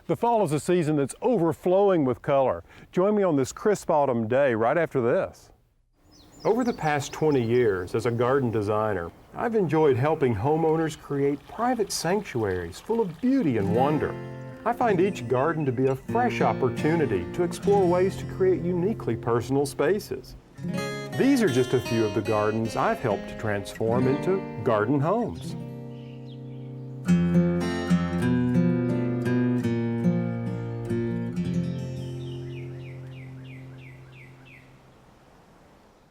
The fall is a season that's overflowing with color. Join me on this crisp autumn day right after this. Over the past 20 years as a garden designer, I've enjoyed helping homeowners create private sanctuaries full of beauty and wonder. I find each garden to be a fresh opportunity to explore ways to create uniquely personal spaces. These are just a few of the gardens I've helped to transform into garden homes.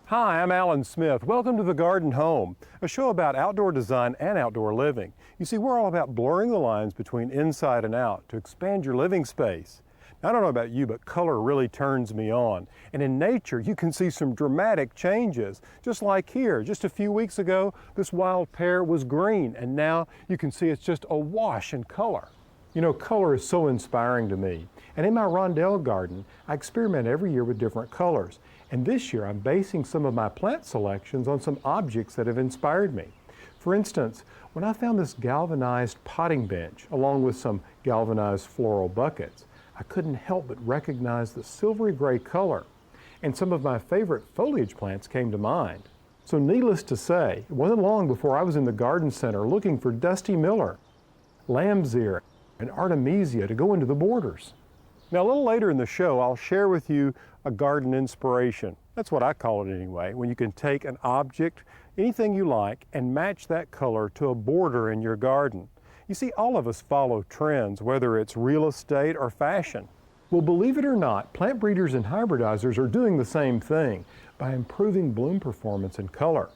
Hi, I'm Alan Smith. Welcome to The Garden Home, a show about outdoor design and outdoor living. You see, we're all about blurring the lines between inside and out to expand your living space. Now, I don't know about you, but color really turns me on. And in nature, you can see some dramatic changes. Just like here, just a few weeks ago, this wild pear was green, and now you can see it's just awash in color. You know, color is so inspiring to me. And in my rondelle garden, I experiment every year with different colors. And this year, I'm basing some of my plant selections on some objects that have inspired me. For instance, when I found this galvanized potting bench, along with some galvanized floral buckets, I couldn't help but recognize the silvery gray color. And some of my favorite foliage plants came to mind. So needless to say, it wasn't long before I was in the garden center looking for Dusty Miller, lamb's ear, and artemisia to go into the borders. Now, a little later in the show, I'll share with you a garden inspiration. That's what I call it anyway, when you can take an object, anything you like, and match that color to a border in your garden. You see, all of us follow trends, whether it's real estate or fashion. Well, believe it or not, plant breeders and hybridizers are doing the same thing by improving bloom performance and color.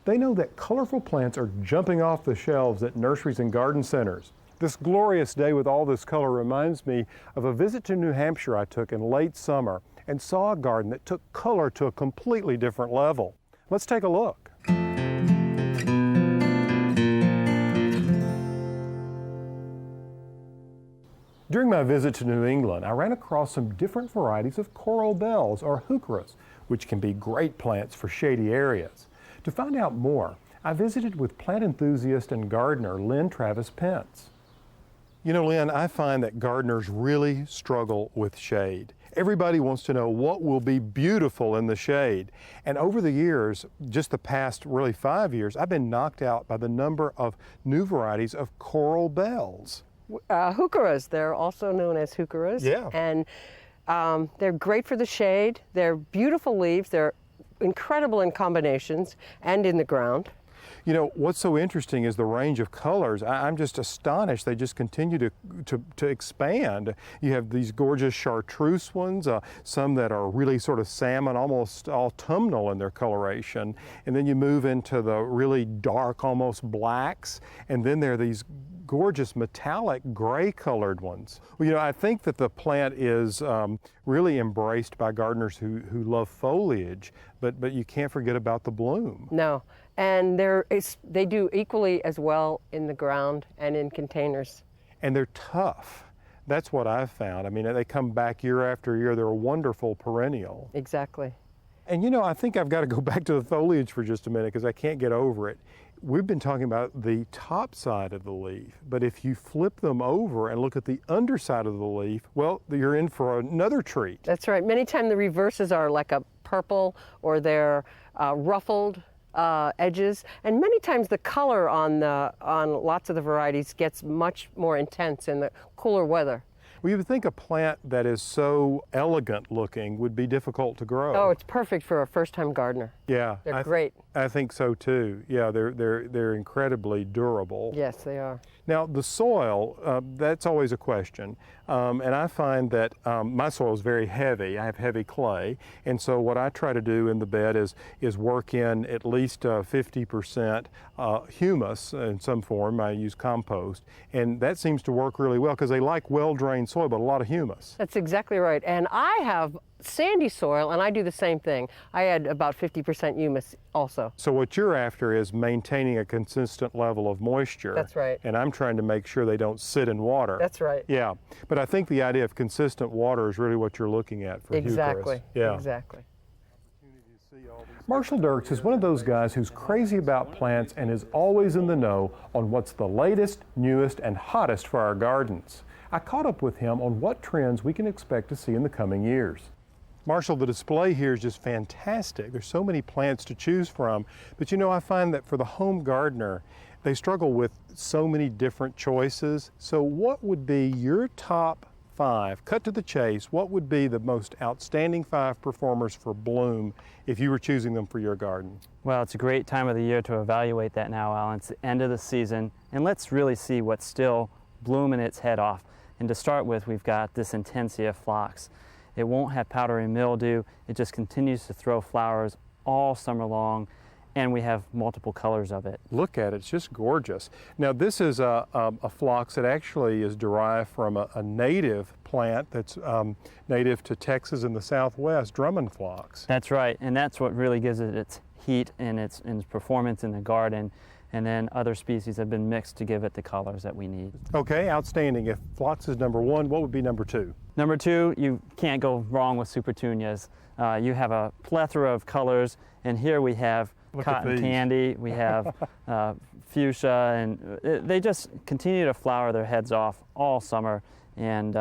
They know that colorful plants are jumping off the shelves at nurseries and garden centers. This glorious day with all this color reminds me of a visit to New Hampshire I took in late summer and saw a garden that took color to a completely different level. Let's take a look. During my visit to New England, I ran across some different varieties of coral bells or heucheras, which can be great plants for shady areas. To find out more, I visited with plant enthusiast and gardener Lynn Travis Pence. You know, Lynn, I find that gardeners really struggle with shade. Everybody wants to know what will be beautiful in the shade. And over the years, just the past really 5 years, I've been knocked out by the number of new varieties of coral bells. Heucheras, they're also known as heucheras. Yeah. And they're great for the shade. They're beautiful leaves. They're incredible in combinations and in the ground. You know, what's so interesting is the range of colors. I'm just astonished. They just continue to expand. You have these gorgeous chartreuse ones, some that are really sort of salmon, almost autumnal in their coloration. And then you move into the really dark, almost blacks. And then there are these gorgeous metallic gray colored ones. Well, you know, I think that the plant is really embraced by gardeners who love foliage, but you can't forget about the bloom. No, and they do equally as well in the ground and in containers. And they're tough. That's what I've found. I mean, they come back year after year. They're a wonderful perennial. Exactly. And you know, I think I've got to go back to the foliage for just a minute because I can't get over it. We've been talking about the top side of the leaf, but if you flip them over and look at the underside of the leaf, well, you're in for another treat. That's right. Many times the reverses are like a purple or they're ruffled edges, and many times the color on lots of the varieties gets much more intense in the cooler weather. Well, you would think a plant that is so elegant looking would be difficult to grow. Oh, it's perfect for a first-time gardener. Yeah. They're great. I think so too. Yeah, they're incredibly durable. Yes, they are. Now, the soil, that's always a question. And I find that my soil is very heavy. I have heavy clay. And so what I try to do in the bed is work in at least 50% humus in some form. I use compost. And that seems to work really well because they like well-drained soil, but a lot of humus. That's exactly right. And I have sandy soil, and I do the same thing. I add about 50% humus also. So what you're after is maintaining a consistent level of moisture. That's right. And I'm trying to make sure they don't sit in water. That's right. Yeah. But I think the idea of consistent water is really what you're looking at for exactly. heucheras. Yeah. Exactly. Marshall Dirks is one of those guys who's crazy about plants and is always in the know on what's the latest, newest, and hottest for our gardens. I caught up with him on what trends we can expect to see in the coming years. Marshall, the display here is just fantastic. There's so many plants to choose from, but I find that for the home gardener, they struggle with so many different choices. So what would be your top 5, cut to the chase, what would be the most outstanding 5 performers for bloom if you were choosing them for your garden? Well, it's a great time of the year to evaluate that now, Alan. It's the end of the season, and let's really see what's still blooming its head off. And to start with, we've got this Intensia phlox. It won't have powdery mildew. It just continues to throw flowers all summer long, and we have multiple colors of it. Look at it, it's just gorgeous. Now this is a phlox that actually is derived from a native plant that's native to Texas and the Southwest, Drummond phlox. That's right, and that's what really gives it its heat and its performance in the garden. And then other species have been mixed to give it the colors that we need. Okay, outstanding. If phlox is number 1, what would be number 2? Number 2, you can't go wrong with supertunias. You have a plethora of colors, and here we have cotton candy, we have fuchsia, and they just continue to flower their heads off all summer, and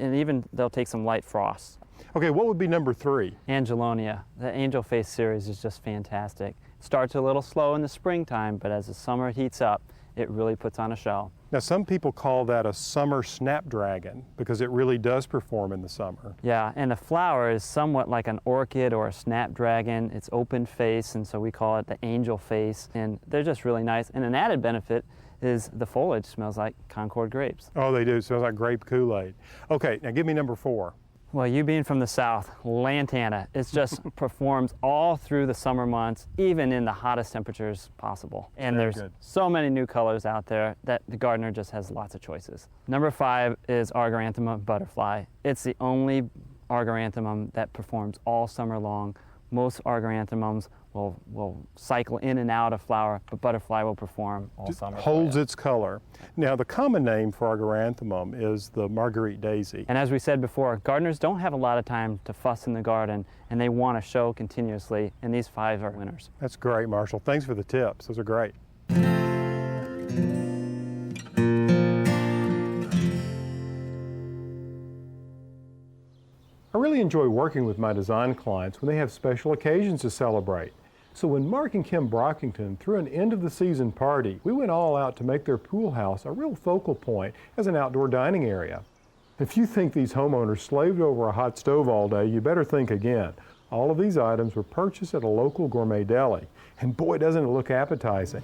even they'll take some light frosts. Okay, what would be number 3? Angelonia. The Angel Face series is just fantastic. Starts a little slow in the springtime, but as the summer heats up, it really puts on a show. Now some people call that a summer snapdragon because it really does perform in the summer. Yeah, and the flower is somewhat like an orchid or a snapdragon. It's open face, and so we call it the angel face, and they're just really nice. And an added benefit is the foliage smells like Concord grapes. Oh, they do. It smells like grape Kool-Aid. Okay, now give me number 4. Well, you being from the South, lantana, it just performs all through the summer months, even in the hottest temperatures possible. And there's so many new colors out there that the gardener just has lots of choices. Number 5 is Argyranthemum butterfly. It's the only Argyranthemum that performs all summer long. Most Argyranthemums will cycle in and out of flower, but butterfly will perform all summer. Holds its color. Now the common name for Argyranthemum is the Marguerite daisy. And as we said before, gardeners don't have a lot of time to fuss in the garden, and they want to show continuously, and these 5 are winners. That's great, Marshall. Thanks for the tips. Those are great. I really enjoy working with my design clients when they have special occasions to celebrate. So when Mark and Kim Brockington threw an end-of-the-season party, we went all out to make their pool house a real focal point as an outdoor dining area. If you think these homeowners slaved over a hot stove all day, you better think again. All of these items were purchased at a local gourmet deli, and boy, doesn't it look appetizing.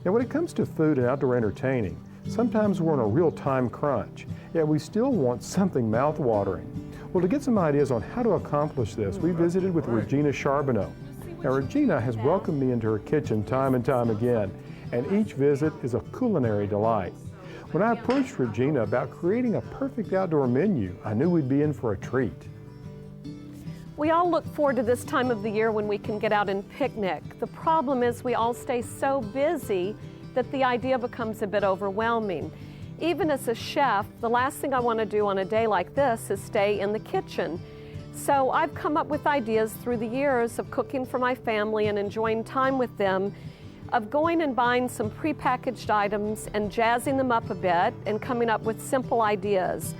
Now when it comes to food and outdoor entertaining, sometimes we're on a real time crunch, yet we still want something mouth-watering. Well, to get some ideas on how to accomplish this, we visited with Regina Charbonneau. Now, Regina has welcomed me into her kitchen time and time again, and each visit is a culinary delight. When I approached Regina about creating a perfect outdoor menu, I knew we'd be in for a treat. We all look forward to this time of the year when we can get out and picnic. The problem is we all stay so busy that the idea becomes a bit overwhelming. Even as a chef, the last thing I want to do on a day like this is stay in the kitchen. So I've come up with ideas through the years of cooking for my family and enjoying time with them, of going and buying some prepackaged items and jazzing them up a bit and coming up with simple ideas.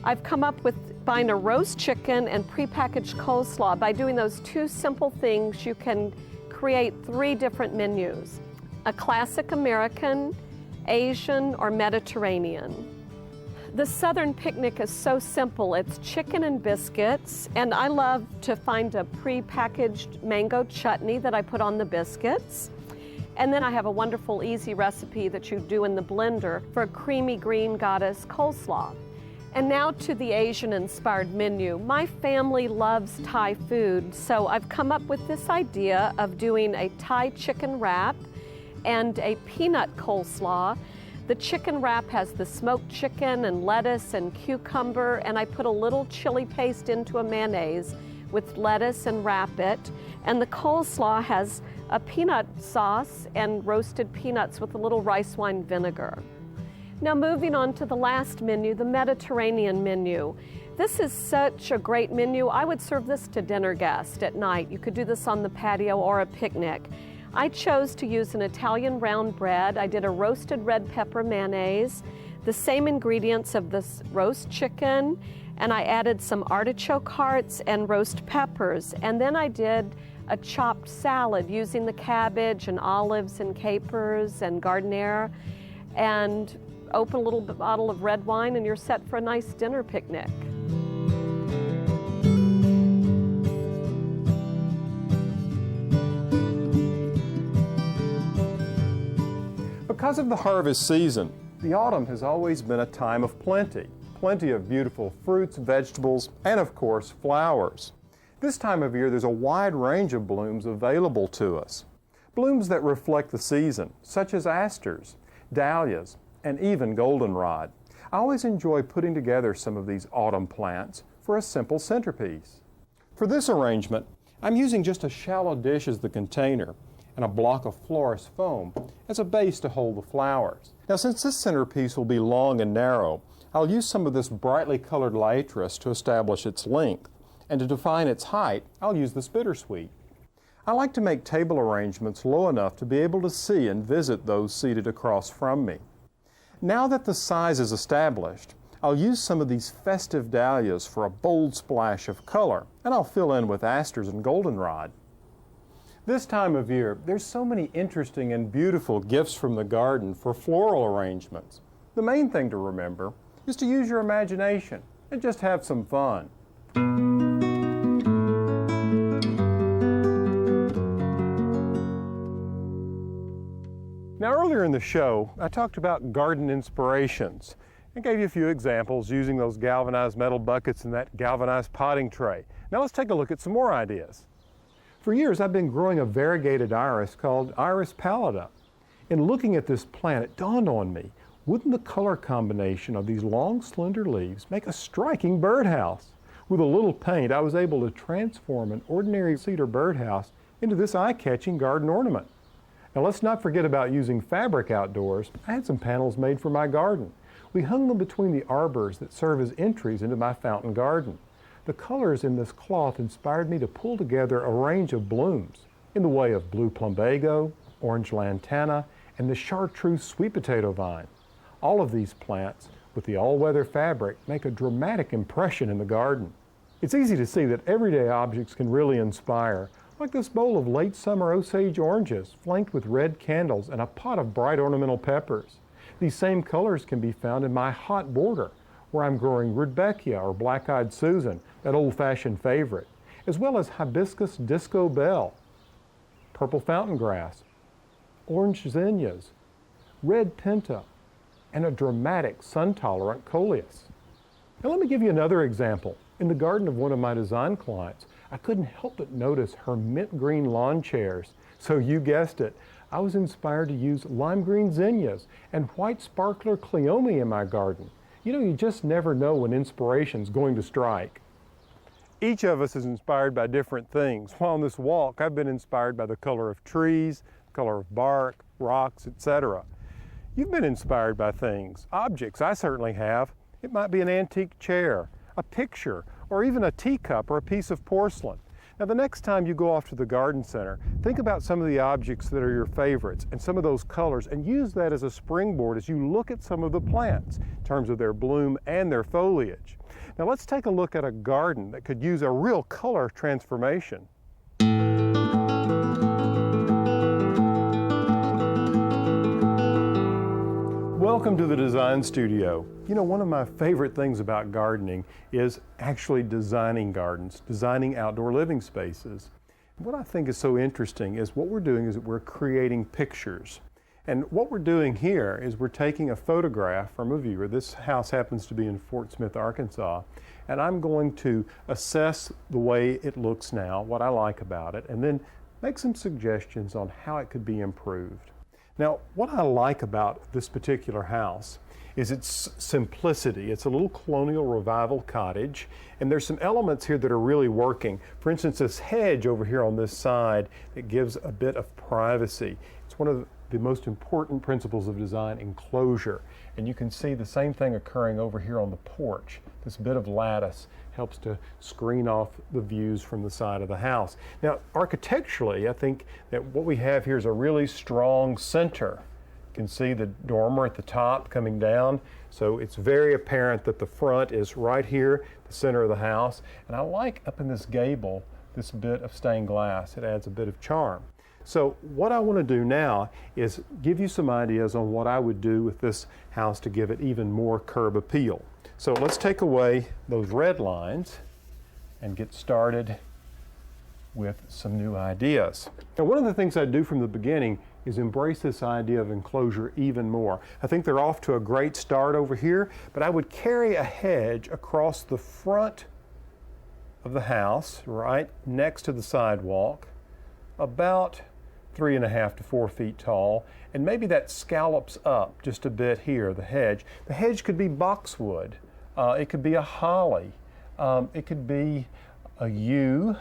I've come up with buying a roast chicken and prepackaged coleslaw. By doing those 2 simple things, you can create 3 different menus: a classic American, Asian, or Mediterranean. The Southern picnic is so simple. It's chicken and biscuits, and I love to find a prepackaged mango chutney that I put on the biscuits. And then I have a wonderful, easy recipe that you do in the blender for a creamy green goddess coleslaw. And now to the Asian-inspired menu. My family loves Thai food, so I've come up with this idea of doing a Thai chicken wrap and a peanut coleslaw. The chicken wrap has the smoked chicken and lettuce and cucumber, and I put a little chili paste into a mayonnaise with lettuce and wrap it. And the coleslaw has a peanut sauce and roasted peanuts with a little rice wine vinegar. Now moving on to the last menu, the Mediterranean menu. This is such a great menu. I would serve this to dinner guests at night. You could do this on the patio or a picnic. I chose to use an Italian round bread. I did a roasted red pepper mayonnaise. the same ingredients of this roast chicken, and I added some artichoke hearts and roast peppers. And then I did a chopped salad using the cabbage and olives and capers and giardiniera, and open a little bottle of red wine and you're set for a nice dinner picnic. Because of the harvest season, the autumn has always been a time of plenty. Plenty of beautiful fruits, vegetables, and of course, flowers. This time of year, there's a wide range of blooms available to us. Blooms that reflect the season, such as asters, dahlias, and even goldenrod. I always enjoy putting together some of these autumn plants for a simple centerpiece. For this arrangement, I'm using just a shallow dish as the container and a block of florist foam as a base to hold the flowers. Now, since this centerpiece will be long and narrow, I'll use some of this brightly colored liatris to establish its length, and to define its height, I'll use this bittersweet. I like to make table arrangements low enough to be able to see and visit those seated across from me. Now that the size is established, I'll use some of these festive dahlias for a bold splash of color, and I'll fill in with asters and goldenrod. This time of year, there's so many interesting and beautiful gifts from the garden for floral arrangements. The main thing to remember is to use your imagination and just have some fun. Now, earlier in the show, I talked about garden inspirations and gave you a few examples using those galvanized metal buckets and that galvanized potting tray. Now let's take a look at some more ideas. For years, I've been growing a variegated iris called Iris pallida. In looking at this plant, it dawned on me, wouldn't the color combination of these long, slender leaves make a striking birdhouse? With a little paint, I was able to transform an ordinary cedar birdhouse into this eye-catching garden ornament. Now let's not forget about using fabric outdoors. I had some panels made for my garden. We hung them between the arbors that serve as entries into my fountain garden. The colors in this cloth inspired me to pull together a range of blooms in the way of blue plumbago, orange lantana, and the chartreuse sweet potato vine. All of these plants, with the all-weather fabric, make a dramatic impression in the garden. It's easy to see that everyday objects can really inspire, like this bowl of late summer Osage oranges flanked with red candles and a pot of bright ornamental peppers. These same colors can be found in my hot border, where I'm growing Rudbeckia or Black-Eyed Susan, that old-fashioned favorite, as well as hibiscus disco bell, purple fountain grass, orange zinnias, red pinta, and a dramatic sun-tolerant coleus. Now let me give you another example. In the garden of one of my design clients, I couldn't help but notice her mint green lawn chairs. So you guessed it, I was inspired to use lime green zinnias and white sparkler cleome in my garden. You know, you just never know when inspiration's going to strike. Each of us is inspired by different things. While on this walk, I've been inspired by the color of trees, color of bark, rocks, etc. You've been inspired by things, objects. I certainly have. It might be an antique chair, a picture, or even a teacup or a piece of porcelain. Now, the next time you go off to the garden center, think about some of the objects that are your favorites and some of those colors, and use that as a springboard as you look at some of the plants in terms of their bloom and their foliage. Now, let's take a look at a garden that could use a real color transformation. Welcome to the Design Studio. You know, one of my favorite things about gardening is actually designing gardens, designing outdoor living spaces. What I think is so interesting is what we're doing is that we're creating pictures. And what we're doing here is we're taking a photograph from a viewer. This house happens to be in Fort Smith, Arkansas, and I'm going to assess the way it looks now, what I like about it, and then make some suggestions on how it could be improved. Now, what I like about this particular house is its simplicity. It's a little colonial revival cottage, and there's some elements here that are really working. For instance, this hedge over here on this side that gives a bit of privacy. It's one of the most important principles of design, enclosure. And you can see the same thing occurring over here on the porch. This bit of lattice helps to screen off the views from the side of the house. Now, architecturally, I think that what we have here is a really strong center You can see the dormer at the top coming down, so it's very apparent that the front is right here, the center of the house. And I like up in this gable, this bit of stained glass. It adds a bit of charm. So what I want to do now is give you some ideas on what I would do with this house to give it even more curb appeal. So let's take away those red lines and get started with some new ideas. Now, one of the things I do from the beginning is embrace this idea of enclosure even more. I think they're off to a great start over here, but I would carry a hedge across the front of the house, right next to the sidewalk, about 3.5 to 4 feet tall, and maybe that scallops up just a bit here, the hedge. The hedge could be boxwood, it could be a holly, it could be a yew,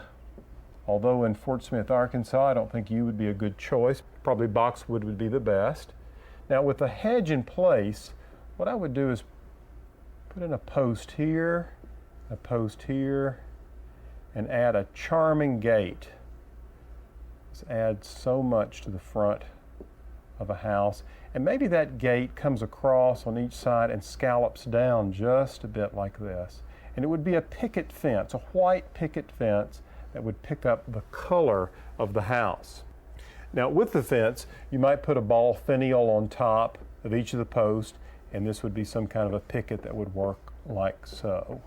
although in Fort Smith, Arkansas, I don't think yew would be a good choice. Probably boxwood would be the best. Now with the hedge in place, what I would do is put in a post here, and add a charming gate. This adds so much to the front of a house. And maybe that gate comes across on each side and scallops down just a bit like this. And it would be a picket fence, a white picket fence that would pick up the color of the house. Now with the fence, you might put a ball finial on top of each of the posts, and this would be some kind of a picket that would work like so.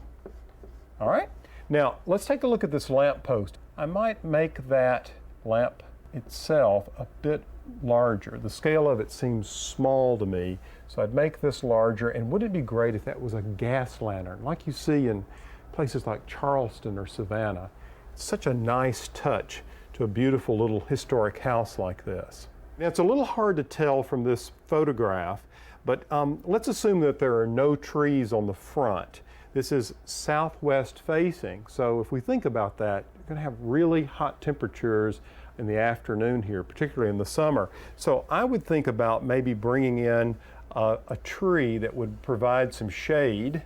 All right? Now let's take a look at this lamp post. I might make that lamp itself a bit larger. The scale of it seems small to me, so I'd make this larger. And wouldn't it be great if that was a gas lantern like you see in places like Charleston or Savannah? It's such a nice touch to a beautiful little historic house like this. Now it's a little hard to tell from this photograph, but let's assume that there are no trees on the front. This is southwest facing, so if we think about that, you're going to have really hot temperatures in the afternoon here, particularly in the summer. So I would think about maybe bringing in a tree that would provide some shade,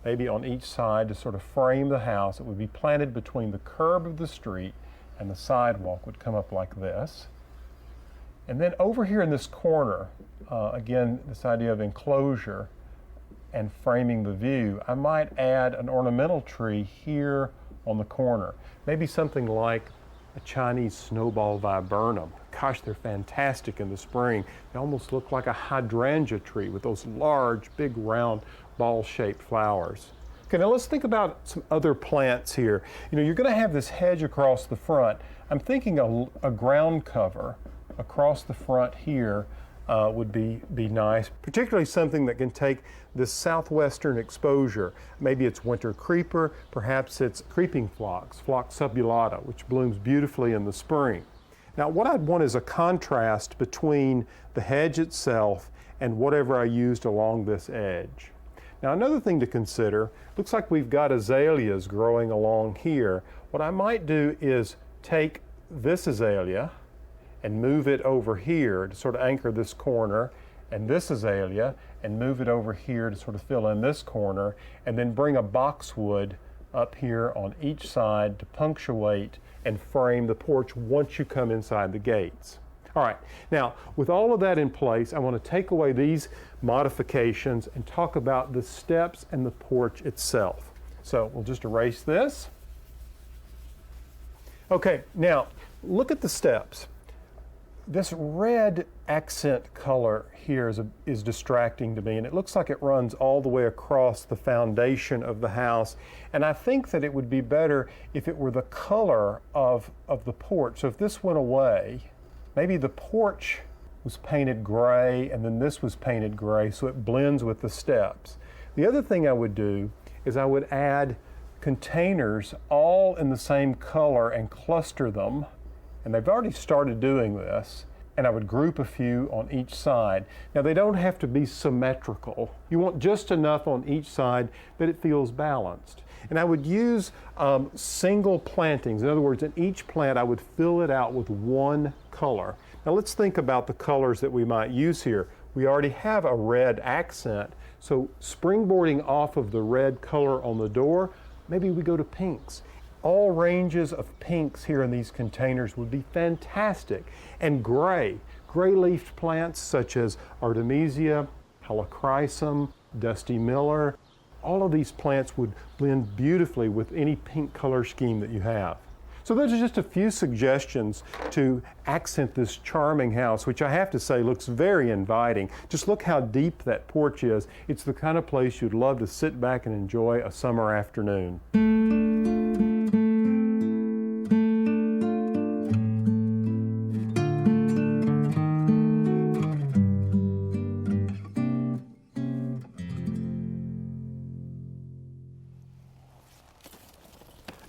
maybe on each side to sort of frame the house. It would be planted between the curb of the street and the sidewalk would come up like this. And then over here in this corner, again, this idea of enclosure and framing the view, I might add an ornamental tree here on the corner. Maybe something like a Chinese snowball viburnum. Gosh, they're fantastic in the spring. They almost look like a hydrangea tree with those large, big, round, ball-shaped flowers. Okay, now let's think about some other plants here. You know, you're going to have this hedge across the front. I'm thinking a ground cover across the front here would be nice, particularly something that can take this southwestern exposure. Maybe it's winter creeper, perhaps it's creeping phlox, Phlox subulata, which blooms beautifully in the spring. Now what I'd want is a contrast between the hedge itself and whatever I used along this edge. Now another thing to consider, looks like we've got azaleas growing along here. What I might do is take this azalea and move it over here to sort of anchor this corner, and this azalea, and move it over here to sort of fill in this corner, and then bring a boxwood up here on each side to punctuate and frame the porch once you come inside the gates. All right, now with all of that in place, I want to take away these modifications and talk about the steps and the porch itself. So we'll just erase this. Okay, now look at the steps. This red accent color here is distracting to me, and it looks like it runs all the way across the foundation of the house. And I think that it would be better if it were the color of the porch. So if this went away, maybe the porch was painted gray and then this was painted gray so it blends with the steps. The other thing I would do is I would add containers all in the same color and cluster them. And they've already started doing this, and I would group a few on each side. Now they don't have to be symmetrical. You want just enough on each side that it feels balanced. And I would use single plantings. In other words, in each plant I would fill it out with one color. Now let's think about the colors that we might use here. We already have a red accent, so springboarding off of the red color on the door, maybe we go to pinks. All ranges of pinks here in these containers would be fantastic. And gray. gray-leafed plants such as Artemisia, Helichrysum, Dusty Miller. All of these plants would blend beautifully with any pink color scheme that you have. So those are just a few suggestions to accent this charming house, which I have to say looks very inviting. Just look how deep that porch is. It's the kind of place you'd love to sit back and enjoy a summer afternoon.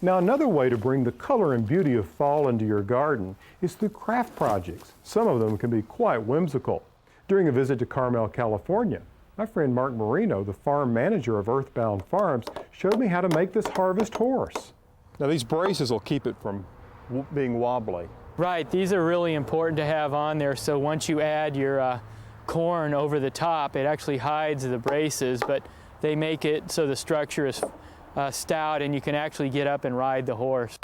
Now, another way to bring the color and beauty of fall into your garden is through craft projects. Some of them can be quite whimsical. During a visit to Carmel, California, my friend Mark Marino, the farm manager of Earthbound Farms, showed me how to make this harvest horse. Now, these braces will keep it from being wobbly. Right, these are really important to have on there, so once you add your corn over the top, it actually hides the braces, but they make it so the structure is stout and you can actually get up and ride the horse.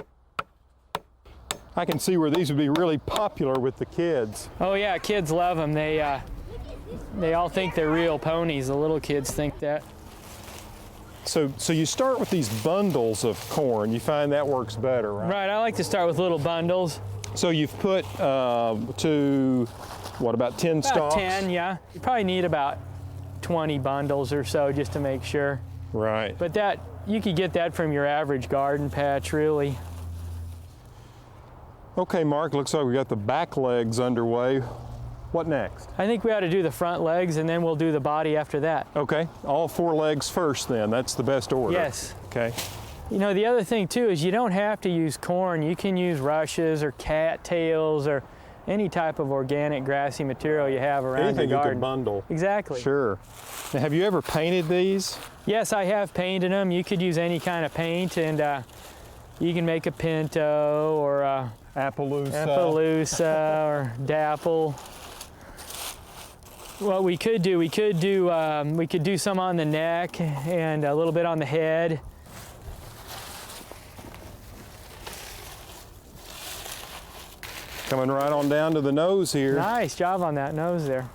I can see where these would be really popular with the kids. Oh yeah, kids love them. They all think they're real ponies. The little kids think that. So you start with these bundles of corn. You find that works better, right? Right, I like to start with little bundles. So you've put about 10 About stalks? 10, yeah. You probably need about 20 bundles or so just to make sure. Right. But that, you could get that from your average garden patch, really. Okay, Mark, looks like we got the back legs underway. What next? I think we ought to do the front legs and then we'll do the body after that. Okay, all 4 legs first then. That's the best order. Yes. Okay. You know, the other thing too is you don't have to use corn. You can use rushes or cattails or any type of organic grassy material you have around Anything your garden. you can bundle. Exactly. Sure. Now, have you ever painted these? Yes, I have painted them. You could use any kind of paint, and you can make a pinto or a Appaloosa or dapple. What we could do some on the neck and a little bit on the head. Coming right on down to the nose here. Nice job on that nose there.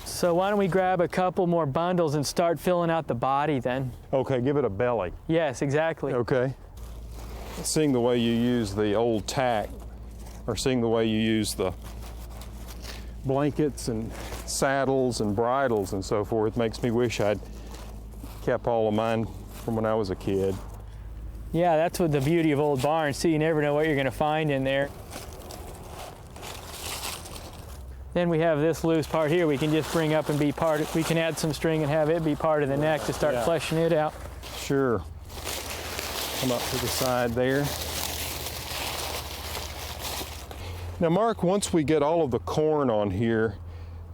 So why don't we grab a couple more bundles and start filling out the body then? Okay, give it a belly. Yes, exactly. Okay. Seeing the way you use the old tack, or seeing the way you use the blankets and saddles and bridles and so forth makes me wish I'd kept all of mine from when I was a kid. Yeah, that's what the beauty of old barns, so you never know what you're going to find in there. Then we have this loose part here we can just bring up and be we can add some string and have it be part of the neck to start fleshing it out. Sure. Come up to the side there. Now, Mark, once we get all of the corn on here,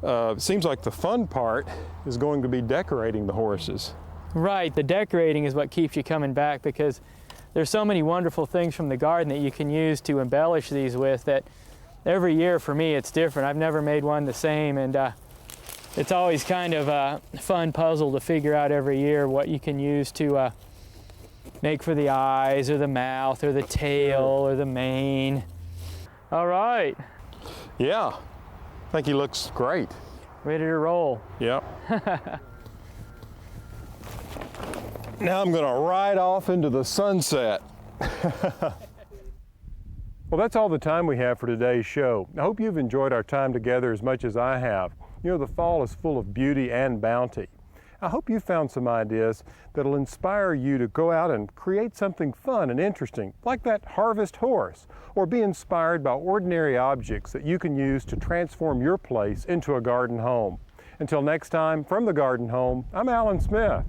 it seems like the fun part is going to be decorating the horses. Right, the decorating is what keeps you coming back because there's so many wonderful things from the garden that you can use to embellish these with that every year for me it's different. I've never made one the same, and it's always kind of a fun puzzle to figure out every year what you can use to make for the eyes or the mouth or the tail or the mane. All right. Yeah, I think he looks great. Ready to roll. Yep. Now I'm going to ride off into the sunset. Well, that's all the time we have for today's show. I hope you've enjoyed our time together as much as I have. You know, the fall is full of beauty and bounty. I hope you found some ideas that'll inspire you to go out and create something fun and interesting, like that harvest horse, or be inspired by ordinary objects that you can use to transform your place into a garden home. Until next time, from the Garden Home, I'm Alan Smith.